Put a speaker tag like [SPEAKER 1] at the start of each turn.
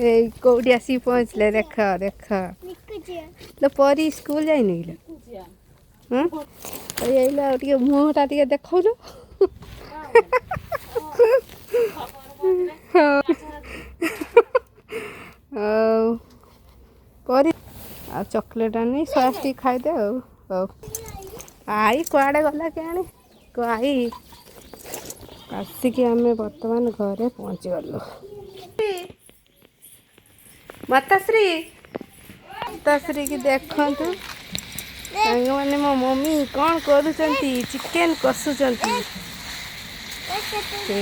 [SPEAKER 1] এই କୋଉଠି ଆସିକି ପହଞ୍ଚିଲେ ଦେଖ ଦେଖ ଲୋ ପରି ସ୍କୁଲ ଯାଇନି କିଲୋ ଏଇଲା ଟିକେ ମୁହଁଟା ଟିକେ ଦେଖଉଛୁ ଆଉ ପରି ଆଉ ଚକୋଲେଟ୍ ଆଣି 100 ଟି ଖାଇଦେ ଆଉ ହଉ ଆଇ କୁଆଡ଼େ ଗଲା କେଜାଣି ଆଇ ଆସିକି ଆମେ ବର୍ତ୍ତମାନ ଘରେ ପହଞ୍ଚିଗଲୁ ମାତାଶ୍ରୀ କି ଦେଖନ୍ତୁ ସାଙ୍ଗମାନେ ମୋ ମମି କ'ଣ କରୁଛନ୍ତି ଚିକେନ୍ କଷୁଛନ୍ତି